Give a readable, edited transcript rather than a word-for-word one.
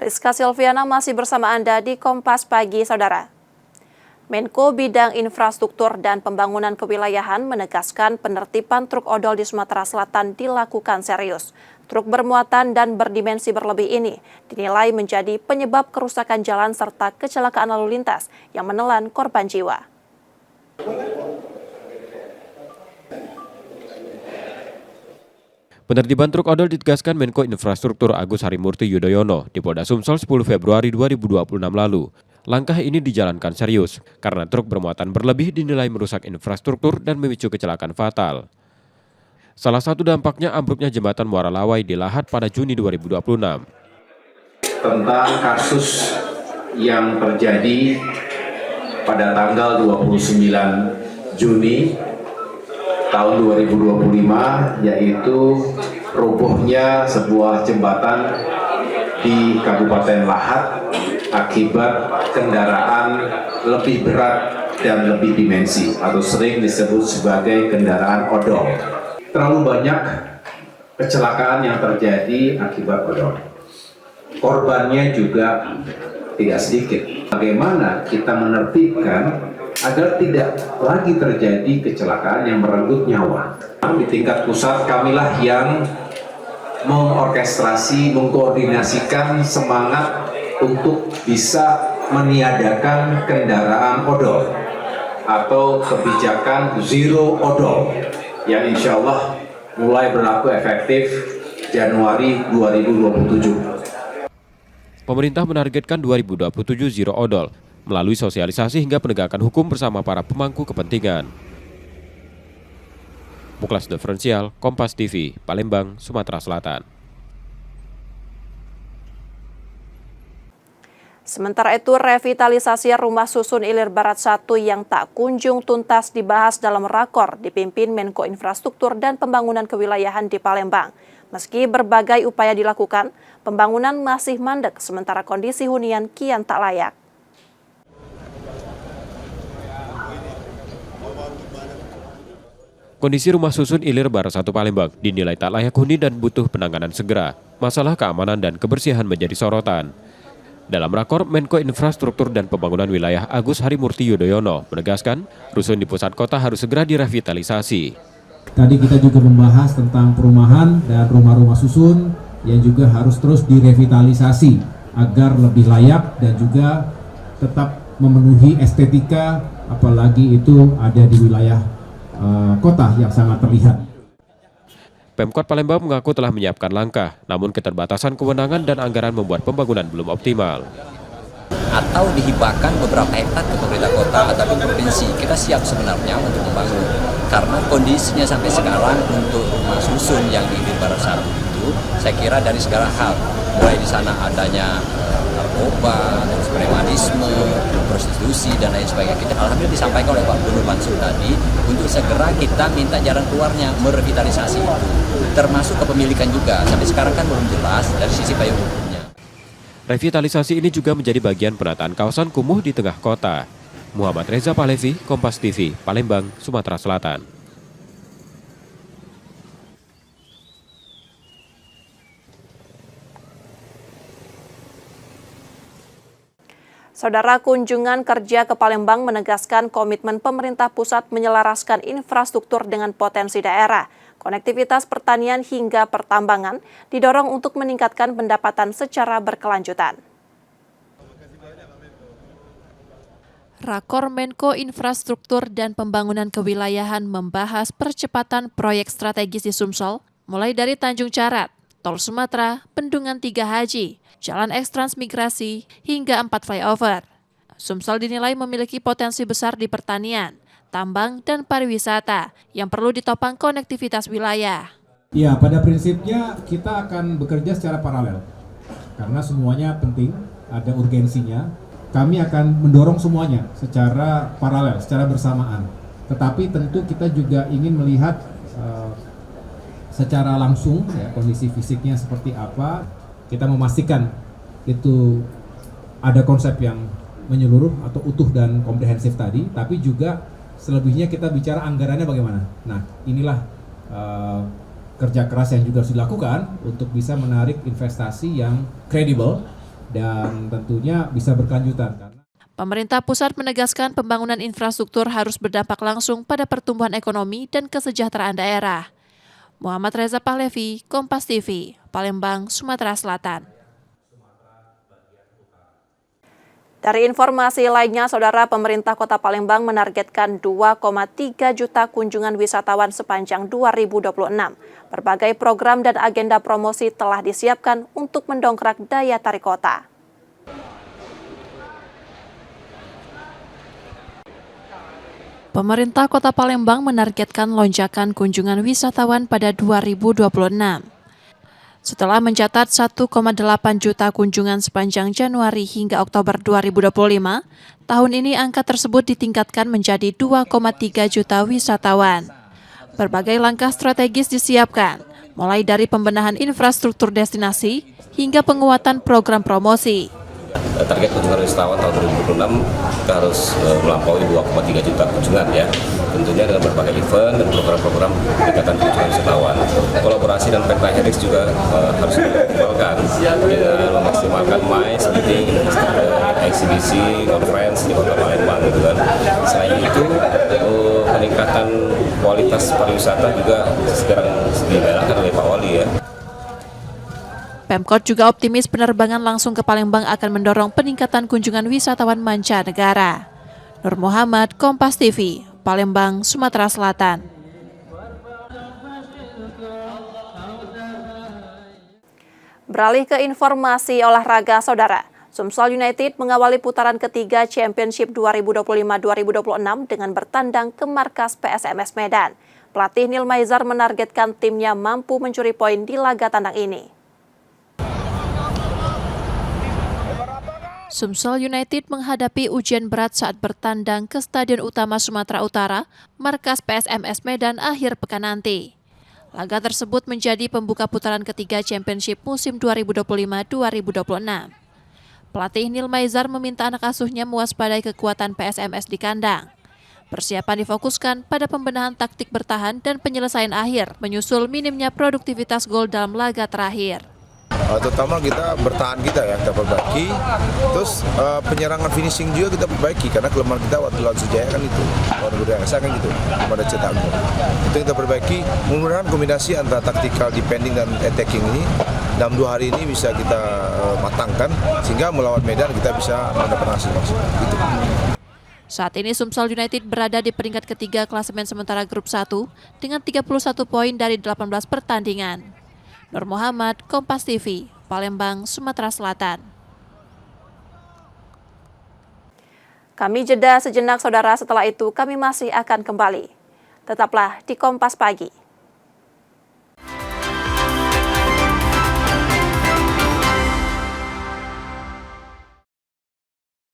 Rizka Silviana masih bersama Anda di Kompas Pagi, Saudara. Menko Bidang Infrastruktur dan Pembangunan Kewilayahan menegaskan penertiban truk odol di Sumatera Selatan dilakukan serius. Truk bermuatan dan berdimensi berlebih ini dinilai menjadi penyebab kerusakan jalan serta kecelakaan lalu lintas yang menelan korban jiwa. Penertiban truk odol ditegaskan Menko Infrastruktur Agus Harimurti Yudhoyono di Polda Sumsel 10 Februari 2026 lalu. Langkah ini dijalankan serius karena truk bermuatan berlebih dinilai merusak infrastruktur dan memicu kecelakaan fatal. Salah satu dampaknya ambruknya jembatan Muara Lawai di Lahat pada Juni 2026. Tentang kasus yang terjadi pada tanggal 29 Juni tahun 2025, yaitu robohnya sebuah jembatan di Kabupaten Lahat akibat kendaraan lebih berat dan lebih dimensi atau sering disebut sebagai kendaraan odol. Terlalu banyak kecelakaan yang terjadi akibat odol. Korbannya juga tidak sedikit. Bagaimana kita menertibkan agar tidak lagi terjadi kecelakaan yang merenggut nyawa. Di tingkat pusat kamilah yang mengorkestrasi, mengkoordinasikan semangat untuk bisa meniadakan kendaraan odol atau kebijakan zero odol yang insya Allah mulai berlaku efektif Januari 2027. Pemerintah menargetkan 2027 zero odol melalui sosialisasi hingga penegakan hukum bersama para pemangku kepentingan. Muklas Diferensial, Kompas TV, Palembang, Sumatera Selatan. Sementara itu, revitalisasi Rumah Susun Ilir Barat 1 yang tak kunjung tuntas dibahas dalam rakor dipimpin Menko Infrastruktur dan Pembangunan Kewilayahan di Palembang. Meski berbagai upaya dilakukan, pembangunan masih mandek sementara kondisi hunian kian tak layak. Kondisi Rumah Susun Ilir Barat 1 Palembang dinilai tak layak huni dan butuh penanganan segera. Masalah keamanan dan kebersihan menjadi sorotan. Dalam rakor, Menko Infrastruktur dan Pembangunan Wilayah Agus Harimurti Yudhoyono menegaskan rusun di pusat kota harus segera direvitalisasi. Tadi kita juga membahas tentang perumahan dan rumah-rumah susun yang juga harus terus direvitalisasi agar lebih layak dan juga tetap memenuhi estetika, apalagi itu ada di wilayah kota yang sangat terlihat. Pemkot Palembang mengaku telah menyiapkan langkah, namun keterbatasan kewenangan dan anggaran membuat pembangunan belum optimal. Atau dihibahkan beberapa hektar ke pemerintah kota ataupun provinsi, kita siap sebenarnya untuk membangun. Karena kondisinya sampai sekarang untuk rumah susun yang di Barat 1 itu, saya kira dari segala hal, mulai di sana adanya narkoba, premanisme, prostitusi dan lain sebagainya. Kita alhamdulillah disampaikan oleh Pak Gubernur Mansur tadi untuk segera kita minta jalan keluarnya merevitalisasi itu, termasuk kepemilikan juga. Sampai sekarang kan belum jelas dari sisi payung hukumnya. Revitalisasi ini juga menjadi bagian penataan kawasan kumuh di tengah kota. Muhammad Reza Palevi, Kompas TV, Palembang, Sumatera Selatan. Saudara, kunjungan kerja ke Palembang menegaskan komitmen pemerintah pusat menyelaraskan infrastruktur dengan potensi daerah. Konektivitas pertanian hingga pertambangan didorong untuk meningkatkan pendapatan secara berkelanjutan. Rakor Menko Infrastruktur dan Pembangunan Kewilayahan membahas percepatan proyek strategis di Sumsel, mulai dari Tanjung Carat, Tol Sumatera, Bendungan 3 Haji, Jalan Eks-Transmigrasi, hingga 4 flyover. Sumsel dinilai memiliki potensi besar di pertanian, tambang, dan pariwisata yang perlu ditopang konektivitas wilayah. Ya, pada prinsipnya kita akan bekerja secara paralel. Karena semuanya penting, ada urgensinya. Kami akan mendorong semuanya secara paralel, secara bersamaan. Tetapi tentu kita juga ingin melihat secara langsung ya, kondisi fisiknya seperti apa. Kita memastikan itu ada konsep yang menyeluruh atau utuh dan komprehensif tadi, tapi juga selebihnya kita bicara anggarannya bagaimana. Nah, inilah kerja keras yang juga harus dilakukan untuk bisa menarik investasi yang kredibel dan tentunya bisa berkelanjutan. Karena Pemerintah pusat menegaskan pembangunan infrastruktur harus berdampak langsung pada pertumbuhan ekonomi dan kesejahteraan daerah. Muhammad Reza Pahlevi, Kompas TV, Palembang, Sumatera Selatan. Dari informasi lainnya, Saudara, pemerintah Kota Palembang menargetkan 2,3 juta kunjungan wisatawan sepanjang 2026. Berbagai program dan agenda promosi telah disiapkan untuk mendongkrak daya tarik kota. Pemerintah Kota Palembang menargetkan lonjakan kunjungan wisatawan pada 2026. Setelah mencatat 1,8 juta kunjungan sepanjang Januari hingga Oktober 2025, tahun ini angka tersebut ditingkatkan menjadi 2,3 juta wisatawan. Berbagai langkah strategis disiapkan, mulai dari pembenahan infrastruktur destinasi hingga penguatan program promosi. Target kunjungan wisatawan tahun 2026 kita harus melampaui 2,3 juta kunjungan ya. Tentunya dengan berbagai event dan program-program pendekatan kunjungan wisatawan. Kolaborasi dan Pemda Helix juga harus dioptimalkan dengan memaksimalkan MICE, meeting, eksibisi, conference di Kota Palembang gitu kan. Selain itu peningkatan kualitas pariwisata juga sekarang digalakkan oleh Pak Wali ya. Pemkot juga optimis penerbangan langsung ke Palembang akan mendorong peningkatan kunjungan wisatawan mancanegara. Nur Muhammad, Kompas TV, Palembang, Sumatera Selatan. Beralih ke informasi olahraga, Saudara. Sumsel United mengawali putaran ketiga Championship 2025-2026 dengan bertandang ke markas PSMS Medan. Pelatih Nil Maizar menargetkan timnya mampu mencuri poin di laga tandang ini. Sumsel United menghadapi ujian berat saat bertandang ke Stadion Utama Sumatera Utara, markas PSMS Medan akhir pekan nanti. Laga tersebut menjadi pembuka putaran ketiga Championship musim 2025-2026. Pelatih Nil Maizar meminta anak asuhnya mewaspadai kekuatan PSMS di kandang. Persiapan difokuskan pada pembenahan taktik bertahan dan penyelesaian akhir, menyusul minimnya produktivitas gol dalam laga terakhir. Terutama kita bertahan kita perbaiki, terus penyerangan finishing juga kita perbaiki karena kelemahan kita waktu lawan Sriwijaya kan itu, lawan Budayasa kan gitu, pada cetak gol. Itu kita perbaiki, mudah-mudahan kombinasi antara tactical defending dan attacking ini dalam 2 hari ini bisa kita matangkan sehingga melawan Medan kita bisa mendapat hasil maksimal. Gitu. Saat ini Sumsel United berada di peringkat ketiga klasemen sementara grup 1 dengan 31 poin dari 18 pertandingan. Nur Muhammad, Kompas TV, Palembang, Sumatera Selatan. Kami jeda sejenak, Saudara. Setelah itu kami masih akan kembali. Tetaplah di Kompas Pagi.